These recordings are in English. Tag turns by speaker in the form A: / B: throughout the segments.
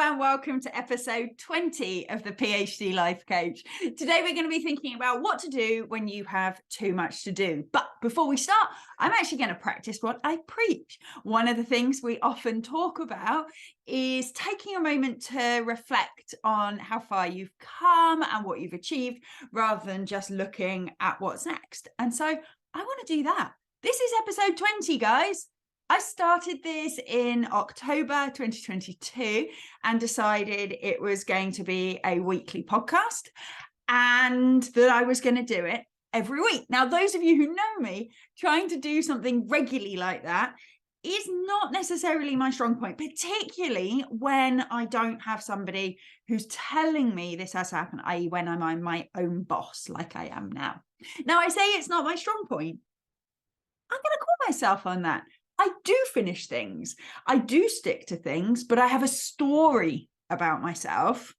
A: and welcome to episode 20 of the PhD Life Coach. Today we're going to be thinking about what to do when you have too much to do. But before we start, I'm actually going to practice what I preach. One of the things we often talk about is taking a moment to reflect on how far you've come and what you've achieved, rather than just looking at what's next. And so I want to do that. This is episode 20, guys. I started this in October 2022 and decided it was going to be a weekly podcast and that I was going to do it every week. Now, those of you who know me, trying to do something regularly like that is not necessarily my strong point, particularly when I don't have somebody who's telling me this has to happen, i.e. when I'm my own boss like I am now. Now, I say it's not my strong point. I'm going to call myself on that. I do finish things. I do stick to things, but I have a story about myself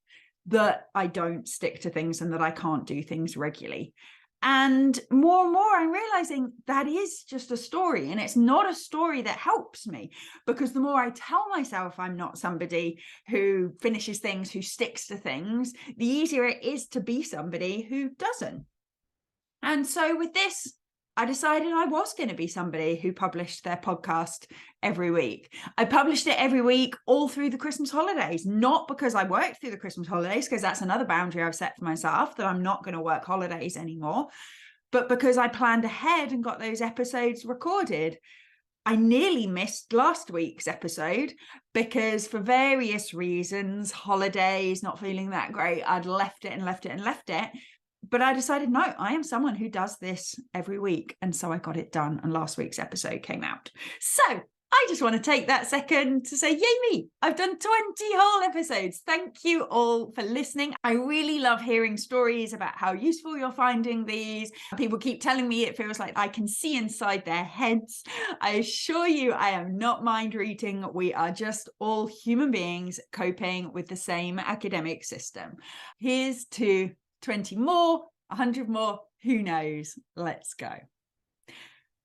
A: that I don't stick to things and that I can't do things regularly. And more I'm realizing that is just a story, and it's not a story that helps me, because the more I tell myself I'm not somebody who finishes things, who sticks to things, the easier it is to be somebody who doesn't. And so with this, I decided I was going to be somebody who published their podcast every week. I published it every week all through the Christmas holidays, not because I worked through the Christmas holidays, because that's another boundary I've set for myself, that I'm not going to work holidays anymore, but because I planned ahead and got those episodes recorded. I nearly missed last week's episode because, for various reasons, holidays, not feeling that great, I'd left it. But I decided, no, I am someone who does this every week. And so I got it done. And last week's episode came out. So I just want to take that second to say, yay me, I've done 20 whole episodes. Thank you all for listening. I really love hearing stories about how useful you're finding these. People keep telling me it feels like I can see inside their heads. I assure you, I am not mind reading. We are just all human beings coping with the same academic system. Here's to 20 more, 100 more, who knows? Let's go.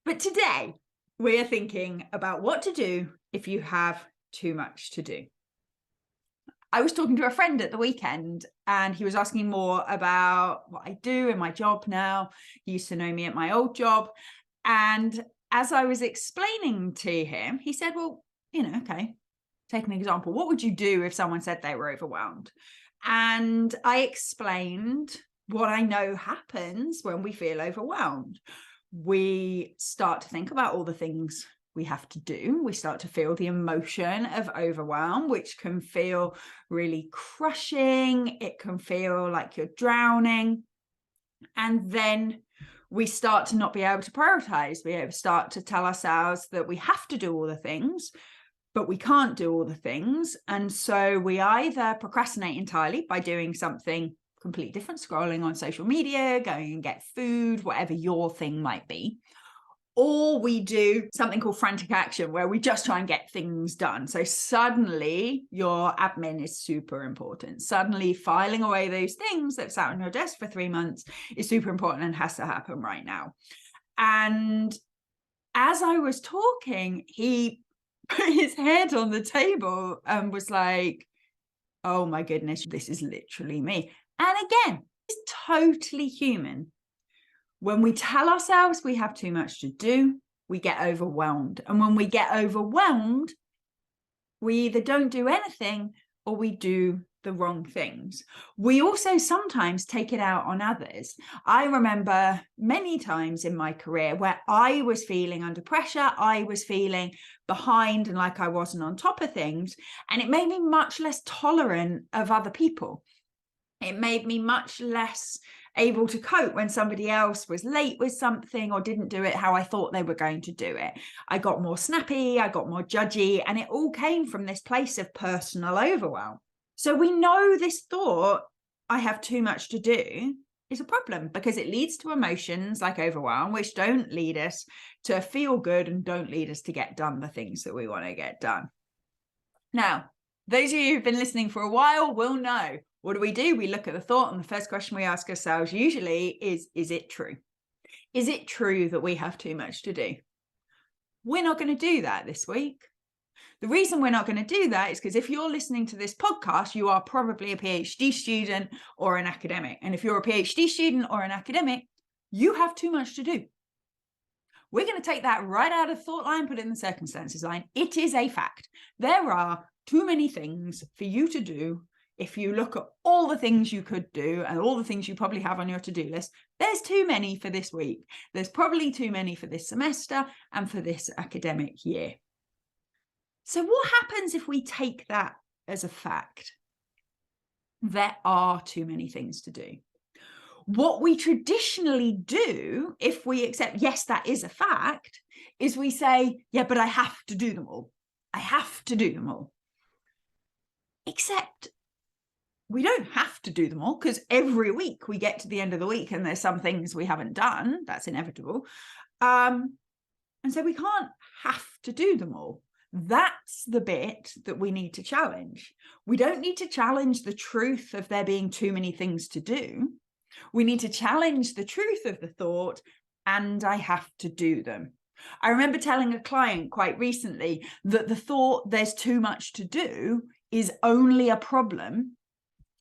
A: But today we are thinking about what to do if you have too much to do. I was talking to a friend at the weekend and he was asking more about what I do in my job now. He used to know me at my old job. And as I was explaining to him, he said, well, okay, take an example. What would you do if someone said they were overwhelmed? And I explained what I know happens when we feel overwhelmed. We start to think about all the things we have to do. We start to feel the emotion of overwhelm, which can feel really crushing. It can feel like you're drowning. And then we start to not be able to prioritize. We start to tell ourselves that we have to do all the things, but we can't do all the things. And so we either procrastinate entirely by doing something completely different, scrolling on social media, going and get food, whatever your thing might be, or we do something called frantic action, where we just try and get things done. So suddenly your admin is super important. Suddenly filing away those things that sat on your desk for 3 months is super important and has to happen right now. And as I was talking, he put his head on the table and was like, oh my goodness, this is literally me. And again, it's totally human. When we tell ourselves we have too much to do, we get overwhelmed. And when we get overwhelmed, we either don't do anything or we do the wrong things. We also sometimes take it out on others. I remember many times in my career where I was feeling under pressure, I was feeling behind and like I wasn't on top of things, and it made me much less tolerant of other people. It made me much less able to cope when somebody else was late with something or didn't do it how I thought they were going to do it. I got more snappy, I got more judgy, and it all came from this place of personal overwhelm. So we know this thought, I have too much to do, is a problem, because it leads to emotions like overwhelm, which don't lead us to feel good and don't lead us to get done the things that we want to get done. Now, those of you who've been listening for a while will know, what do? We look at the thought, and the first question we ask ourselves usually is it true? Is it true that we have too much to do? We're not going to do that this week. The reason we're not going to do that is because if you're listening to this podcast, you are probably a PhD student or an academic. And if you're a PhD student or an academic, you have too much to do. We're going to take that right out of thought line, put it in the circumstances line. It is a fact. There are too many things for you to do. If you look at all the things you could do and all the things you probably have on your to-do list, there's too many for this week. There's probably too many for this semester and for this academic year. So what happens if we take that as a fact? There are too many things to do. What we traditionally do, if we accept, yes, that is a fact, is we say, yeah, but I have to do them all. I have to do them all. Except we don't have to do them all, because every week we get to the end of the week and there's some things we haven't done. That's inevitable. And so we can't have to do them all. That's the bit that we need to challenge. We don't need to challenge the truth of there being too many things to do. We need to challenge the truth of the thought, and I have to do them. I remember telling a client quite recently that the thought there's too much to do is only a problem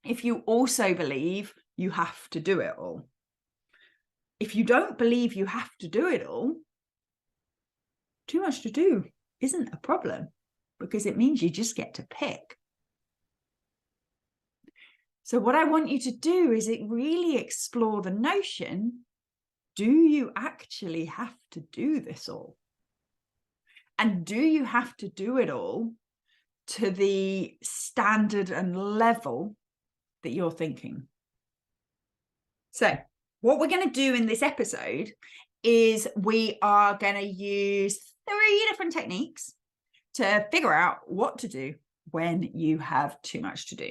A: if you also believe you have to do it all. If you don't believe you have to do it all, too much to do isn't a problem, because it means you just get to pick. So what I want you to do is really explore the notion, do you actually have to do this all? And do you have to do it all to the standard and level that you're thinking? So what we're going to do in this episode is we are going to use 3 different techniques to figure out what to do when you have too much to do.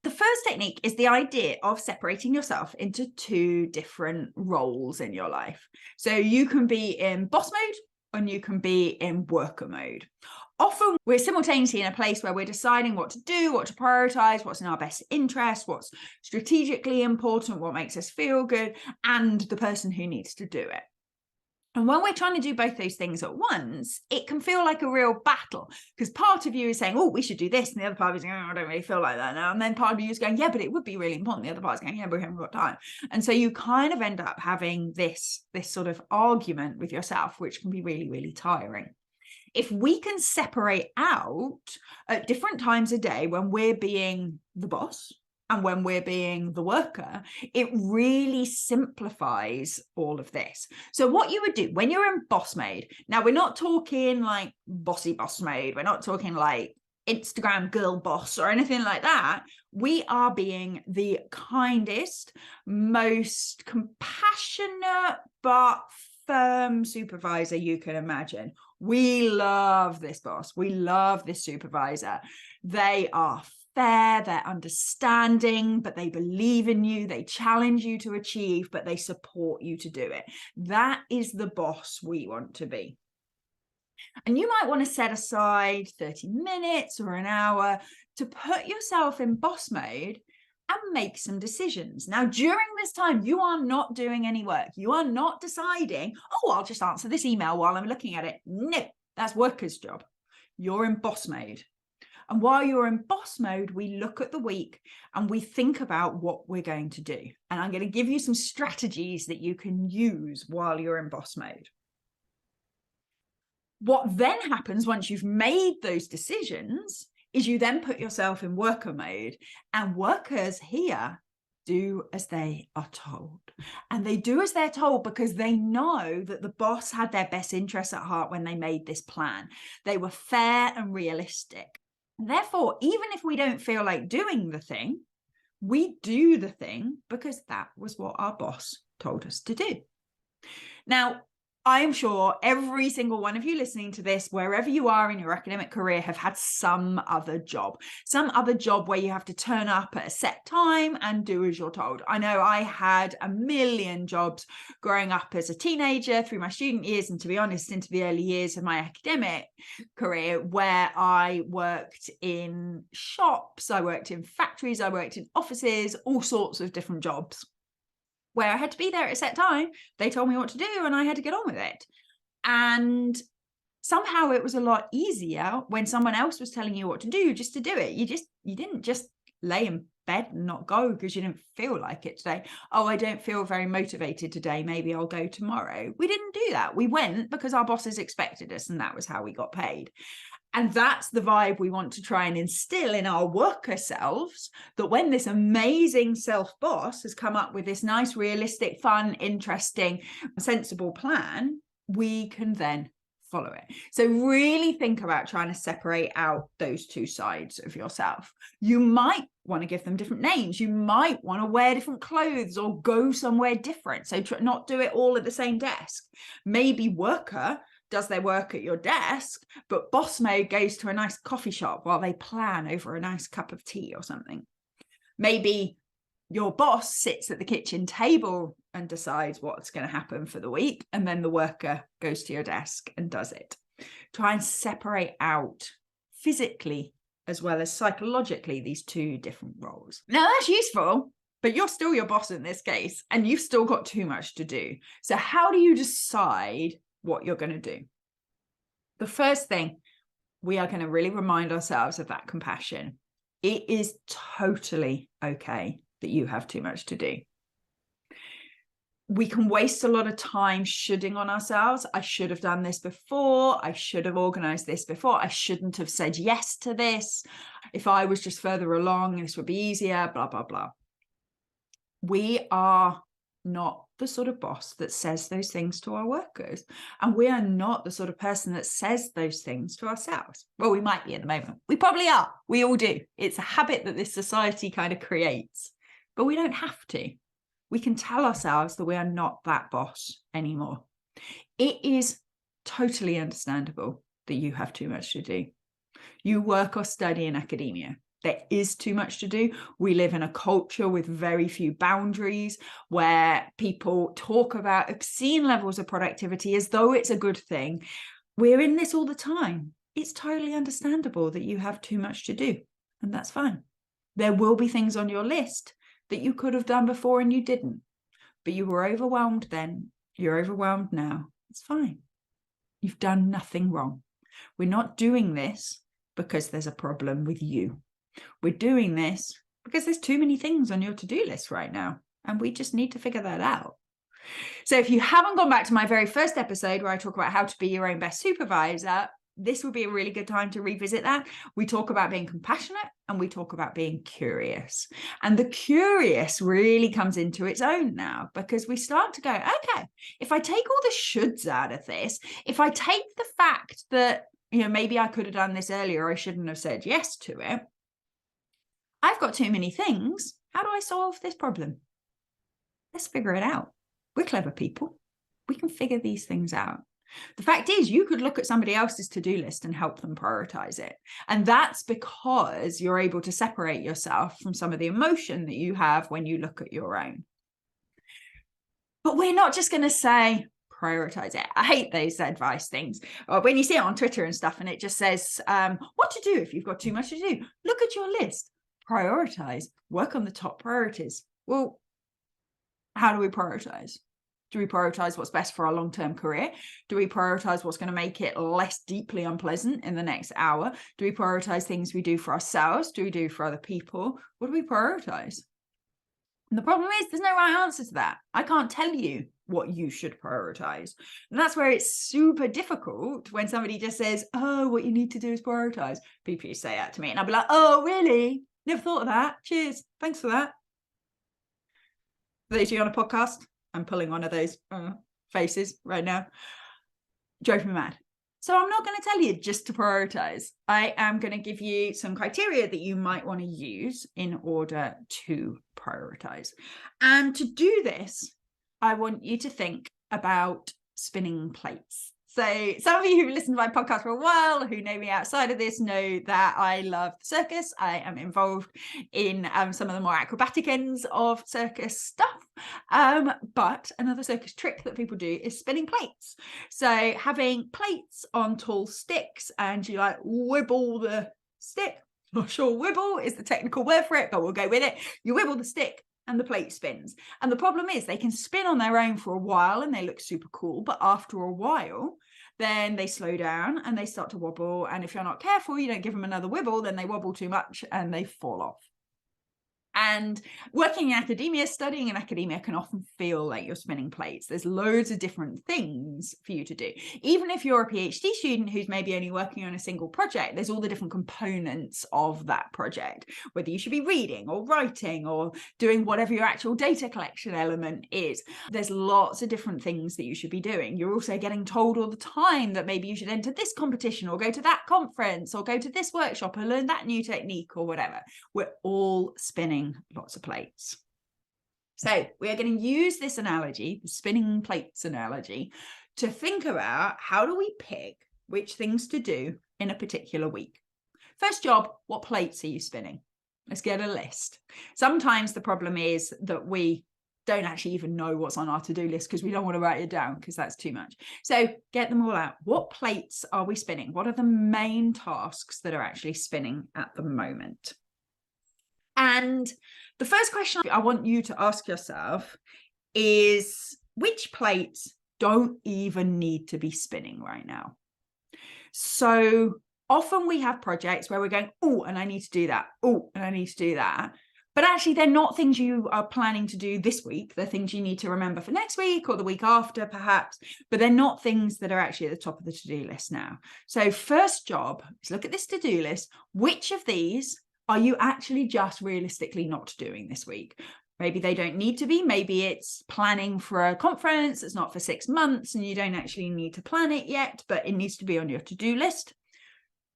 A: The first technique is the idea of separating yourself into 2 different roles in your life. So you can be in boss mode and you can be in worker mode. Often we're simultaneously in a place where we're deciding what to do, what to prioritize, what's in our best interest, what's strategically important, what makes us feel good, and the person who needs to do it. And when we're trying to do both those things at once, it can feel like a real battle, because part of you is saying, oh, we should do this. And the other part is going, oh, I don't really feel like that now. And then part of you is going, yeah, but it would be really important. The other part is going, yeah, but we haven't got time. And so you kind of end up having this sort of argument with yourself, which can be really, really tiring. If we can separate out at different times a day when we're being the boss and when we're being the worker, it really simplifies all of this. So what you would do when you're in boss mode, now we're not talking like bossy boss mode, we're not talking like Instagram girl boss or anything like that. We are being the kindest, most compassionate, but firm supervisor you can imagine. We love this boss. We love this supervisor. They are fair, they're understanding, but they believe in you, they challenge you to achieve, but they support you to do it. That is the boss we want to be. And you might want to set aside 30 minutes or an hour to put yourself in boss mode and make some decisions. Now, during this time, you are not doing any work. You are not deciding, oh, I'll just answer this email while I'm looking at it. No, that's worker's job. You're in boss mode. And while you're in boss mode, we look at the week and we think about what we're going to do. And I'm going to give you some strategies that you can use while you're in boss mode. What then happens once you've made those decisions is you then put yourself in worker mode, and workers here do as they are told. And they do as they're told because they know that the boss had their best interests at heart when they made this plan. They were fair and realistic. Therefore, even if we don't feel like doing the thing, we do the thing because that was what our boss told us to do. Now, I am sure every single one of you listening to this, wherever you are in your academic career, have had some other job where you have to turn up at a set time and do as you're told. I know I had a million jobs growing up as a teenager through my student years, and to be honest, into the early years of my academic career, where I worked in shops, I worked in factories, I worked in offices, all sorts of different jobs, where I had to be there at a set time. They told me what to do and I had to get on with it. And somehow it was a lot easier when someone else was telling you what to do, just to do it. You didn't just lay in bed and not go because you didn't feel like it today. Oh, I don't feel very motivated today, maybe I'll go tomorrow. We didn't do that. We went because our bosses expected us, and that was how we got paid. And that's the vibe we want to try and instill in our worker selves, that when this amazing self boss has come up with this nice, realistic, fun, interesting, sensible plan, we can then follow it. So really think about trying to separate out those two sides of yourself. You might want to give them different names. You might want to wear different clothes or go somewhere different. So not do it all at the same desk. Maybe worker does their work at your desk, but boss mode goes to a nice coffee shop while they plan over a nice cup of tea or something. Maybe your boss sits at the kitchen table and decides what's going to happen for the week, and then the worker goes to your desk and does it. Try and separate out physically as well as psychologically these two different roles. Now that's useful, but you're still your boss in this case, and you've still got too much to do. So how do you decide what you're going to do? The first thing, we are going to really remind ourselves of that compassion. It is totally okay that you have too much to do. We can waste a lot of time shoulding on ourselves. I should have done this before. I should have organized this before. I shouldn't have said yes to this. If I was just further along, this would be easier, blah, blah, blah. We are not the sort of boss that says those things to our workers. And we are not the sort of person that says those things to ourselves. Well, we might be at the moment. We probably are. We all do. It's a habit that this society kind of creates, but we don't have to. We can tell ourselves that we are not that boss anymore. It is totally understandable that you have too much to do. You work or study in academia. There is too much to do. We live in a culture with very few boundaries, where people talk about obscene levels of productivity as though it's a good thing. We're in this all the time. It's totally understandable that you have too much to do, and that's fine. There will be things on your list that you could have done before and you didn't, but you were overwhelmed then. You're overwhelmed now. It's fine. You've done nothing wrong. We're not doing this because there's a problem with you. We're doing this because there's too many things on your to-do list right now, and we just need to figure that out. So if you haven't gone back to my very first episode where I talk about how to be your own best supervisor, this would be a really good time to revisit that. We talk about being compassionate and we talk about being curious. And the curious really comes into its own now, because we start to go, okay, if I take all the shoulds out of this, if I take the fact that, maybe I could have done this earlier, I shouldn't have said yes to it. I've got too many things. How do I solve this problem? Let's figure it out. We're clever people. We can figure these things out. The fact is, you could look at somebody else's to-do list and help them prioritize it. And that's because you're able to separate yourself from some of the emotion that you have when you look at your own. But we're not just going to say, prioritize it. I hate those advice things. Or when you see it on Twitter and stuff, and it just says, what to do if you've got too much to do. Look at your list. Prioritize, work on the top priorities. Well, how do we prioritize? Do we prioritize what's best for our long-term career? Do we prioritize what's going to make it less deeply unpleasant in the next hour? Do we prioritize things we do for ourselves? Do we do for other people? What do we prioritize? And the problem is, there's no right answer to that. I can't tell you what you should prioritize. And that's where it's super difficult when somebody just says, oh, what you need to do is prioritize. People used to say that to me, and I'd be like, oh, really? Never thought of that. Cheers. Thanks for that. For those of you on a podcast, I'm pulling one of those faces right now. Drove me mad. So I'm not going to tell you just to prioritize. I am going to give you some criteria that you might want to use in order to prioritize. And to do this, I want you to think about spinning plates. So some of you who listen to my podcast for a while, who know me outside of this, know that I love the circus. I am involved in some of the more acrobatic ends of circus stuff. But another circus trick that people do is spinning plates. So having plates on tall sticks, and you wibble the stick. Not sure wibble is the technical word for it, but we'll go with it. You wibble the stick and the plate spins. And the problem is, they can spin on their own for a while and they look super cool, but after a while then they slow down and they start to wobble. And if you're not careful, you don't give them another wibble, then they wobble too much and they fall off. And working in academia, studying in academia can often feel like you're spinning plates. There's loads of different things for you to do. Even if you're a PhD student who's maybe only working on a single project, there's all the different components of that project, whether you should be reading or writing or doing whatever your actual data collection element is. There's lots of different things that you should be doing. You're also getting told all the time that maybe you should enter this competition or go to that conference or go to this workshop or learn that new technique or whatever. We're all spinning lots of plates. So we are going to use this analogy, the spinning plates analogy, to think about how do we pick which things to do in a particular week. First job, what plates are you spinning? Let's get a list. Sometimes the problem is that we don't actually even know what's on our to-do list because we don't want to write it down because that's too much. So get them all out. What plates are we spinning? What are the main tasks that are actually spinning at the moment? And the first question I want you to ask yourself is, which plates don't even need to be spinning right now? So often we have projects where we're going, oh, and I need to do that. Oh, and I need to do that. But actually, they're not things you are planning to do this week. They're things you need to remember for next week or the week after, perhaps. But they're not things that are actually at the top of the to-do list now. So first job is look at this to-do list. Which of these are you actually just realistically not doing this week? Maybe they don't need to be. Maybe it's planning for a conference. It's not for 6 months and you don't actually need to plan it yet, but it needs to be on your to-do list.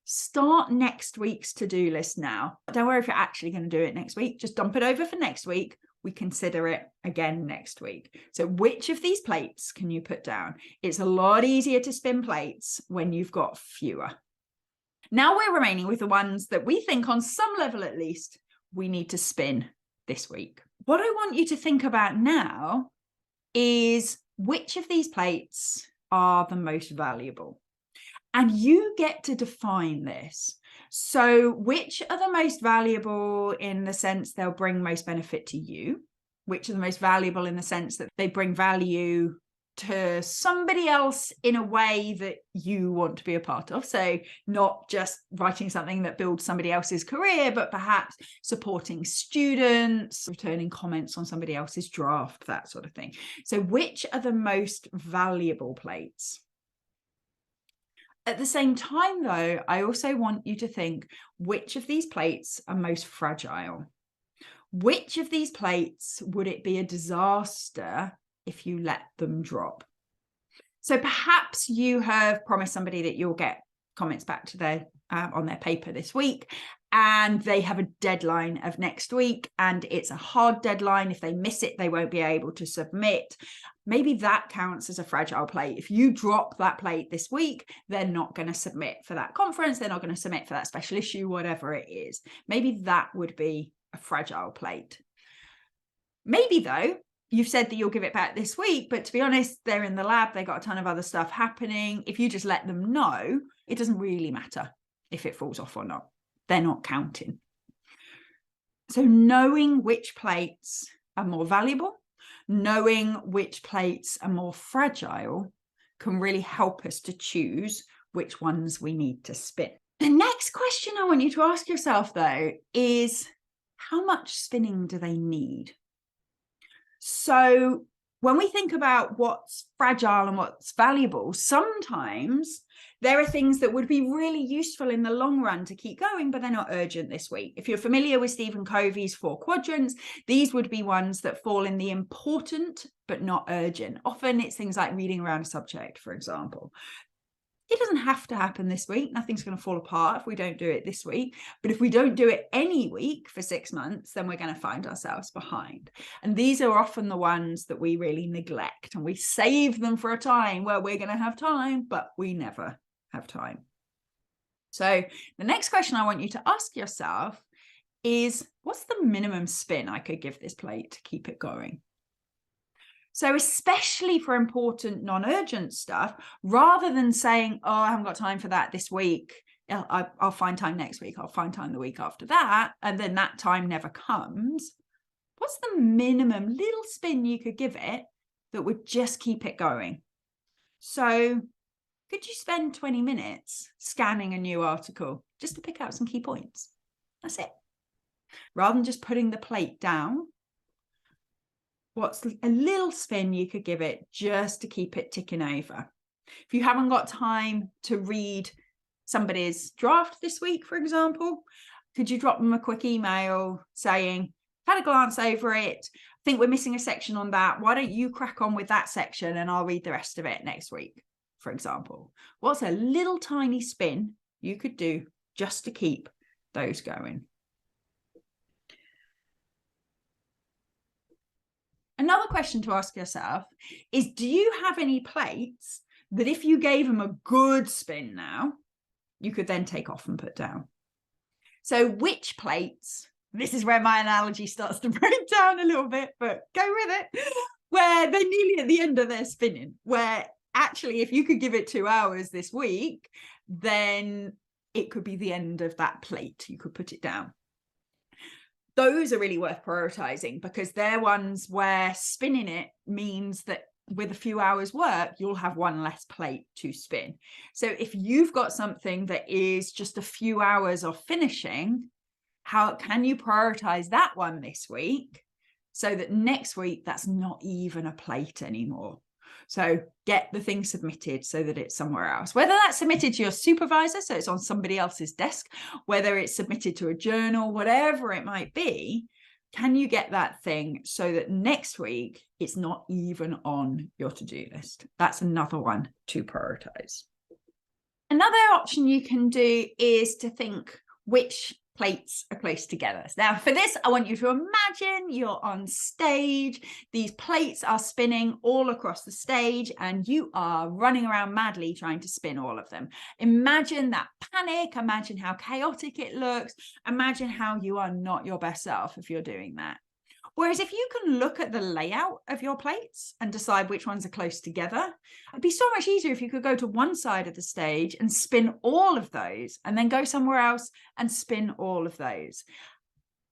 A: Start next week's to-do list now. Don't worry if you're actually going to do it next week. Just dump it over for next week. We consider it again next week. So which of these plates can you put down? It's a lot easier to spin plates when you've got fewer. Now we're remaining with the ones that we think on some level at least we need to spin this week. What I want you to think about now is which of these plates are the most valuable. And you get to define this. So which are the most valuable in the sense they'll bring most benefit to you? Which are the most valuable in the sense that they bring value to somebody else in a way that you want to be a part of? So not just writing something that builds somebody else's career, but perhaps supporting students, returning comments on somebody else's draft, that sort of thing. So which are the most valuable plates? At the same time, though, I also want you to think which of these plates are most fragile. Which of these plates would it be a disaster if you let them drop? So perhaps you have promised somebody that you'll get comments back to their on their paper this week, and they have a deadline of next week, and it's a hard deadline. If they miss it, they won't be able to submit. Maybe that counts as a fragile plate. If you drop that plate this week, they're not going to submit for that conference. They're not going to submit for that special issue, whatever it is. Maybe that would be a fragile plate. Maybe, though, you've said that you'll give it back this week, but to be honest, they're in the lab. They've got a ton of other stuff happening. If you just let them know, it doesn't really matter if it falls off or not. They're not counting. So knowing which plates are more valuable, knowing which plates are more fragile can really help us to choose which ones we need to spin. The next question I want you to ask yourself, though, is how much spinning do they need? So when we think about what's fragile and what's valuable, sometimes there are things that would be really useful in the long run to keep going, but they're not urgent this week. If you're familiar with Stephen Covey's 4 quadrants, these would be ones that fall in the important but not urgent. Often it's things like reading around a subject, for example. It doesn't have to happen this week. Nothing's going to fall apart if we don't do it this week. But if we don't do it any week for 6 months, then we're going to find ourselves behind. And these are often the ones that we really neglect, and we save them for a time where we're going to have time, but we never have time. So the next question I want you to ask yourself is, what's the minimum spin I could give this plate to keep it going? So especially for important non-urgent stuff, rather than saying, oh, I haven't got time for that this week, I'll find time next week, I'll find time the week after that, and then that time never comes, what's the minimum little spin you could give it that would just keep it going? So Could you spend 20 minutes scanning a new article just to pick out some key points? That's it. Rather than just putting the plate down, what's a little spin you could give it just to keep it ticking over? If you haven't got time to read somebody's draft this week, for example, could you drop them a quick email saying, had a glance over it, I think we're missing a section on that. Why don't you crack on with that section and I'll read the rest of it next week, for example. What's a little tiny spin you could do just to keep those going? Another question to ask yourself is, do you have any plates that if you gave them a good spin now, you could then take off and put down? So which plates, this is where my analogy starts to break down a little bit, but go with it, where they're nearly at the end of their spinning, where actually if you could give it 2 hours this week, then it could be the end of that plate. You could put it down. Those are really worth prioritizing because they're ones where spinning it means that with a few hours work, you'll have one less plate to spin. So if you've got something that is just a few hours of finishing, how can you prioritize that one this week so that next week that's not even a plate anymore? So get the thing submitted so that it's somewhere else, whether that's submitted to your supervisor, so it's on somebody else's desk, whether it's submitted to a journal, whatever it might be. Can you get that thing so that next week it's not even on your to-do list? That's another one to prioritize. Another option you can do is to think which plates are close together. Now for this, I want you to imagine you're on stage. These plates are spinning all across the stage and you are running around madly trying to spin all of them. Imagine that panic, imagine how chaotic it looks, imagine how you are not your best self if you're doing that. Whereas if you can look at the layout of your plates and decide which ones are close together, it'd be so much easier if you could go to one side of the stage and spin all of those and then go somewhere else and spin all of those.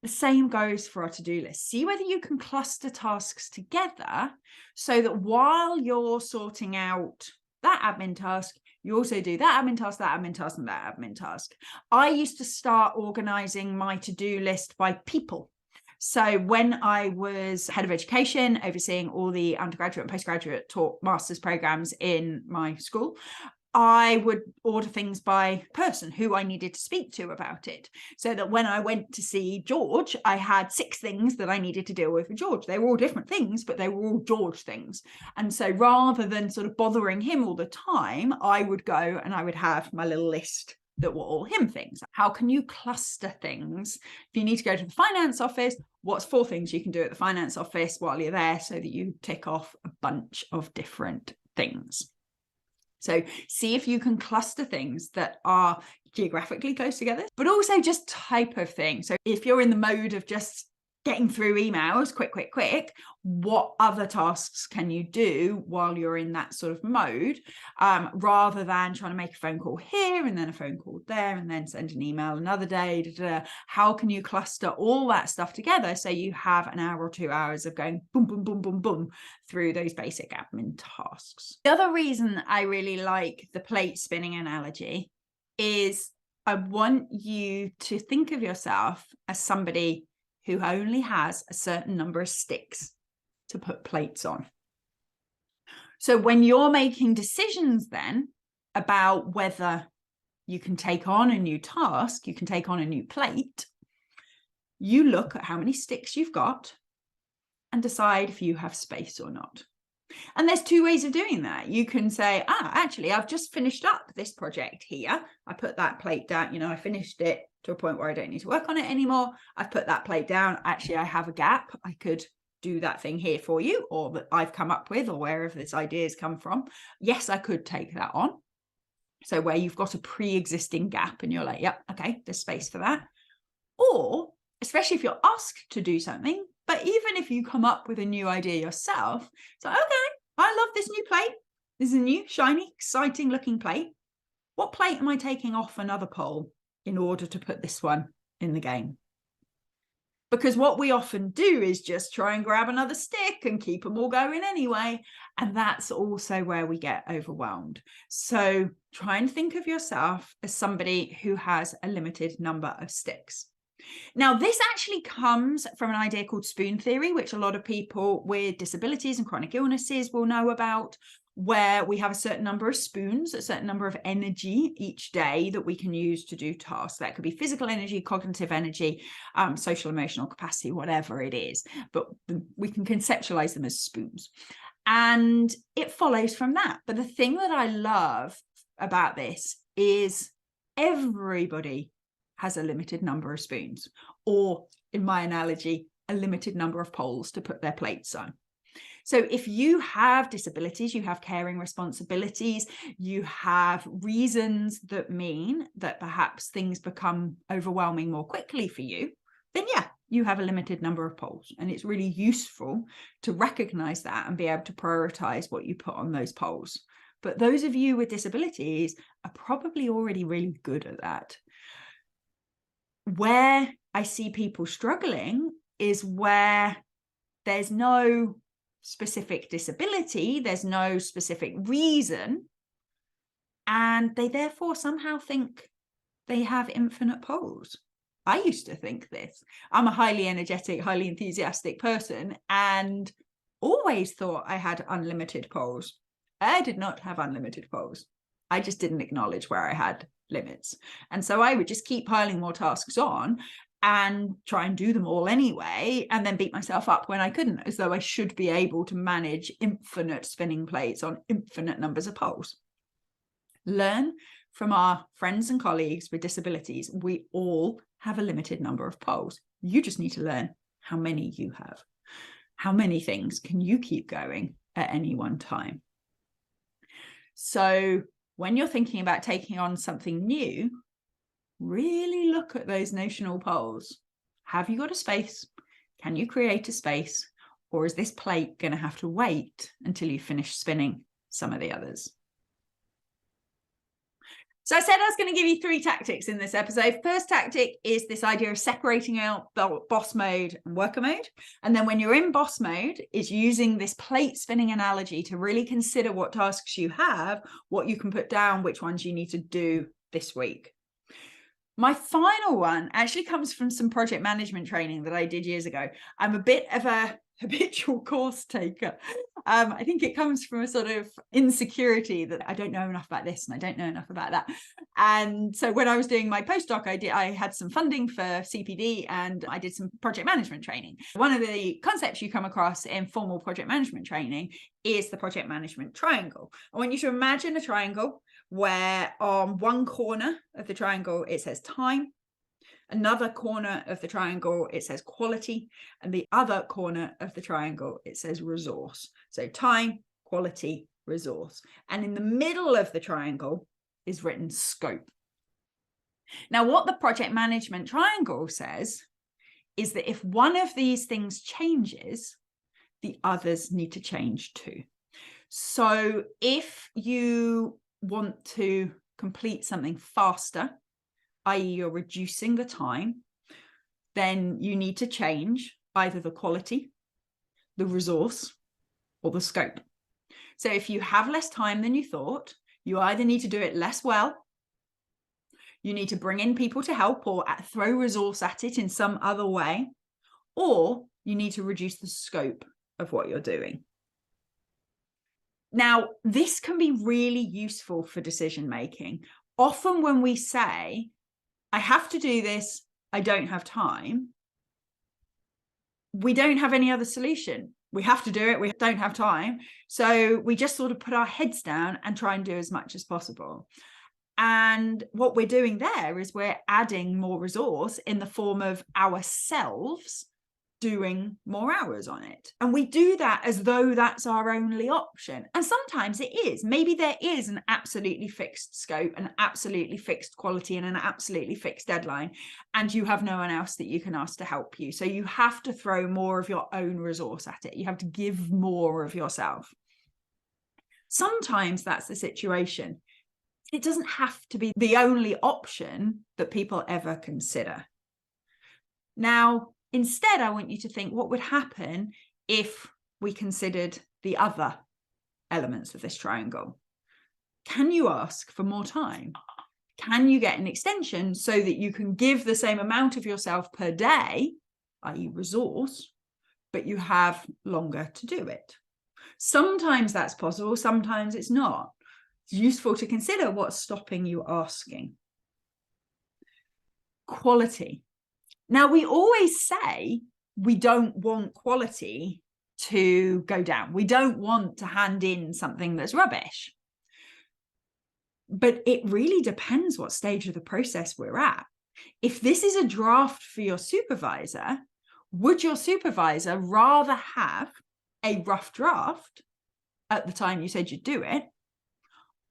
A: The same goes for our to-do list. See whether you can cluster tasks together so that while you're sorting out that admin task, you also do that admin task, that admin task, and that admin task. I used to start organizing my to-do list by people. So when I was head of education, overseeing all the undergraduate and postgraduate taught master's programs in my school, I would order things by person who I needed to speak to about it. So that when I went to see George, I had 6 things that I needed to deal with George. They were all different things, but they were all George things. And so rather than sort of bothering him all the time, I would go and I would have my little list that were all him things. How can you cluster things? If you need to go to the finance office, what's 4 things you can do at the finance office while you're there so that you tick off a bunch of different things? So see if you can cluster things that are geographically close together, but also just type of thing. So if you're in the mode of just getting through emails, quick, what other tasks can you do while you're in that sort of mode, rather than trying to make a phone call here and then a phone call there and then send an email another day. How can you cluster all that stuff together so you have an hour or 2 hours of going boom, boom, boom, boom, boom through those basic admin tasks? The other reason I really like the plate spinning analogy is I want you to think of yourself as somebody who only has a certain number of sticks to put plates on. So when you're making decisions then about whether you can take on a new task, you can take on a new plate, you look at how many sticks you've got and decide if you have space or not. And there's 2 ways of doing that. You can say, actually, I've just finished up this project here. I put that plate down, I finished it to a point where I don't need to work on it anymore. I've put that plate down. Actually, I have a gap. I could do that thing here for you, or that I've come up with, or wherever this idea has come from. Yes, I could take that on. So where you've got a pre-existing gap and you're like, yep, okay, there's space for that. Or, especially if you're asked to do something, but even if you come up with a new idea yourself, so, okay, I love this new plate. This is a new, shiny, exciting looking plate. What plate am I taking off another pole in order to put this one in the game? Because what we often do is just try and grab another stick and keep them all going anyway. And that's also where we get overwhelmed. So try and think of yourself as somebody who has a limited number of sticks. Now, this actually comes from an idea called spoon theory, which a lot of people with disabilities and chronic illnesses will know about, where we have a certain number of spoons, a certain number of energy each day that we can use to do tasks. That could be physical energy, cognitive energy, social emotional capacity, whatever it is, but we can conceptualize them as spoons. And it follows from that. But the thing that I love about this is everybody has a limited number of spoons, or in my analogy, a limited number of poles to put their plates on. So if you have disabilities, you have caring responsibilities, you have reasons that mean that perhaps things become overwhelming more quickly for you, then yeah, you have a limited number of poles. And it's really useful to recognize that and be able to prioritize what you put on those poles. But those of you with disabilities are probably already really good at that. Where I see people struggling is where there's no specific disability, there's no specific reason, and they therefore somehow think they have infinite poles. I used to think this. I'm a highly energetic, highly enthusiastic person and always thought I had unlimited poles. I did not have unlimited poles. I just didn't acknowledge where I had limits. And so I would just keep piling more tasks on and try and do them all anyway, and then beat myself up when I couldn't, as though I should be able to manage infinite spinning plates on infinite numbers of poles. Learn from our friends and colleagues with disabilities. We all have a limited number of poles. You just need to learn how many you have. How many things can you keep going at any one time? So when you're thinking about taking on something new, really look at those notional poles. Have you got a space? Can you create a space? Or is this plate going to have to wait until you finish spinning some of the others? So I said I was going to give you 3 tactics in this episode. First tactic is this idea of separating out boss mode and worker mode. And then when you're in boss mode, is using this plate spinning analogy to really consider what tasks you have, what you can put down, which ones you need to do this week. My final one actually comes from some project management training that I did years ago. I'm a bit of a habitual course taker. I think it comes from a sort of insecurity that I don't know enough about this and I don't know enough about that. And so when I was doing my postdoc, I had some funding for CPD and I did some project management training. One of the concepts you come across in formal project management training is the project management triangle. I want you to imagine a triangle where on one corner of the triangle, it says time. Another corner of the triangle, it says quality. And the other corner of the triangle, it says resource. So time, quality, resource. And in the middle of the triangle is written scope. Now, what the project management triangle says is that if one of these things changes, the others need to change too. So if you want to complete something faster, i.e. you're reducing the time, then you need to change either the quality, the resource, or the scope. So if you have less time than you thought, you either need to do it less well, you need to bring in people to help or throw resource at it in some other way, or you need to reduce the scope of what you're doing. Now, this can be really useful for decision making. Often when we say, I have to do this, I don't have time, we don't have any other solution. We have to do it, we don't have time. So we just sort of put our heads down and try and do as much as possible. And what we're doing there is we're adding more resource in the form of ourselves doing more hours on it. And we do that as though that's our only option. And sometimes it is. Maybe there is an absolutely fixed scope, an absolutely fixed quality, and an absolutely fixed deadline. And you have no one else that you can ask to help you. So you have to throw more of your own resource at it. You have to give more of yourself. Sometimes that's the situation. It doesn't have to be the only option that people ever consider. Now, Instead, I want you to think, what would happen if we considered the other elements of this triangle? Can you ask for more time? Can you get an extension so that you can give the same amount of yourself per day, i.e. resource, but you have longer to do it? Sometimes that's possible, sometimes it's not. It's useful to consider what's stopping you asking. Quality. Now, we always say we don't want quality to go down. We don't want to hand in something that's rubbish. But it really depends what stage of the process we're at. If this is a draft for your supervisor, would your supervisor rather have a rough draft at the time you said you'd do it,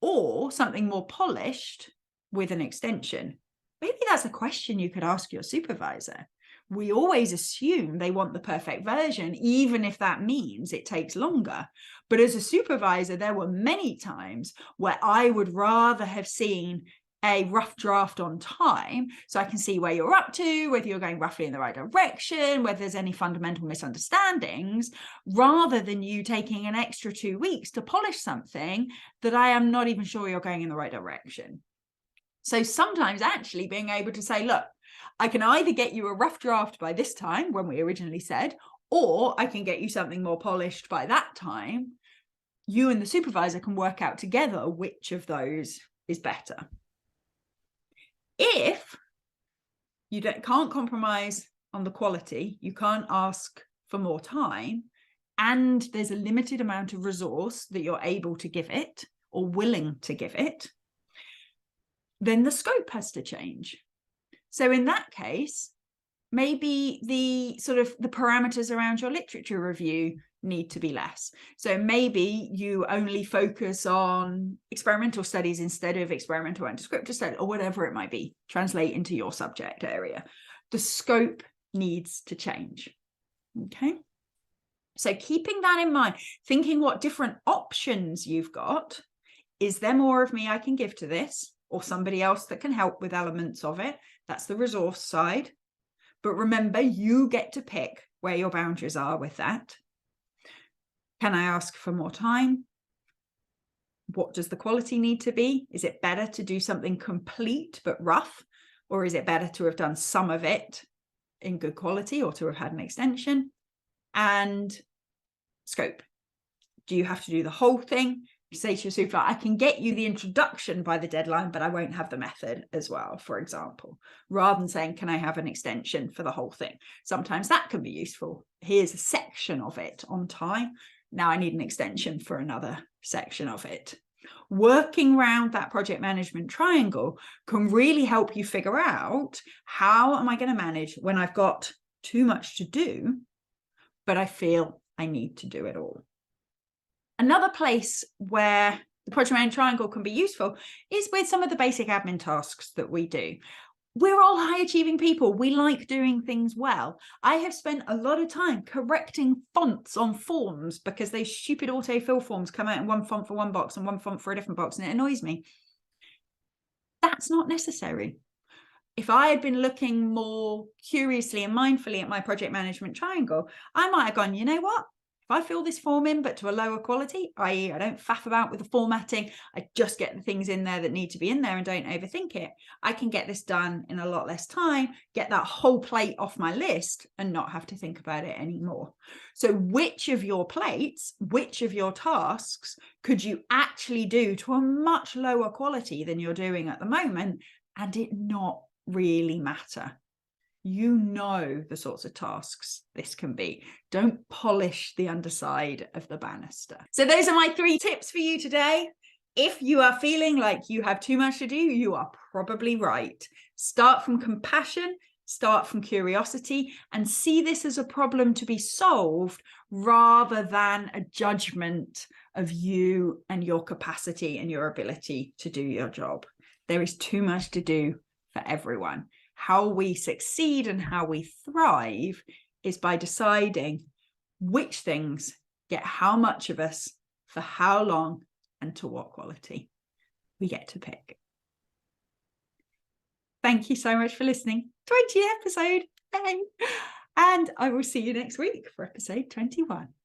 A: or something more polished with an extension? Maybe that's a question you could ask your supervisor. We always assume they want the perfect version, even if that means it takes longer. But as a supervisor, there were many times where I would rather have seen a rough draft on time, so I can see where you're up to, whether you're going roughly in the right direction, whether there's any fundamental misunderstandings, rather than you taking an extra 2 weeks to polish something that I am not even sure you're going in the right direction. So sometimes actually being able to say, look, I can either get you a rough draft by this time, when we originally said, or I can get you something more polished by that time. You and the supervisor can work out together which of those is better. If you can't compromise on the quality, you can't ask for more time, and there's a limited amount of resource that you're able to give it or willing to give it, then the scope has to change. So in that case, maybe the parameters around your literature review need to be less. So maybe you only focus on experimental studies instead of experimental and descriptive studies, or whatever it might be, translate into your subject area. The scope needs to change. Okay. So keeping that in mind, thinking what different options you've got. Is there more of me I can give to this, or somebody else that can help with elements of it? That's the resource side. But remember, you get to pick where your boundaries are with that. Can I ask for more time? What does the quality need to be? Is it better to do something complete but rough? Or is it better to have done some of it in good quality, or to have had an extension? And scope. Do you have to do the whole thing? Say to your supervisor, I can get you the introduction by the deadline, but I won't have the method as well, for example, rather than saying, can I have an extension for the whole thing? Sometimes that can be useful. Here's a section of it on time. Now I need an extension for another section of it. Working around that project management triangle can really help you figure out, how am I going to manage when I've got too much to do, but I feel I need to do it all. Another place where the project management triangle can be useful is with some of the basic admin tasks that we do. We're all high achieving people. We like doing things well. I have spent a lot of time correcting fonts on forms because those stupid autofill forms come out in one font for one box and one font for a different box, and it annoys me. That's not necessary. If I had been looking more curiously and mindfully at my project management triangle, I might have gone, you know what? If I fill this form in, but to a lower quality, i.e. I don't faff about with the formatting, I just get the things in there that need to be in there and don't overthink it, I can get this done in a lot less time, get that whole plate off my list and not have to think about it anymore. So which of your plates, which of your tasks could you actually do to a much lower quality than you're doing at the moment, and it not really matter? You know the sorts of tasks this can be. Don't polish the underside of the banister. So those are my 3 tips for you today. If you are feeling like you have too much to do, you are probably right. Start from compassion, start from curiosity, and see this as a problem to be solved rather than a judgment of you and your capacity and your ability to do your job. There is too much to do for everyone. How we succeed and how we thrive is by deciding which things get how much of us, for how long, and to what quality. We get to pick. Thank you so much for listening. 20th episode. Hey. And I will see you next week for episode 21.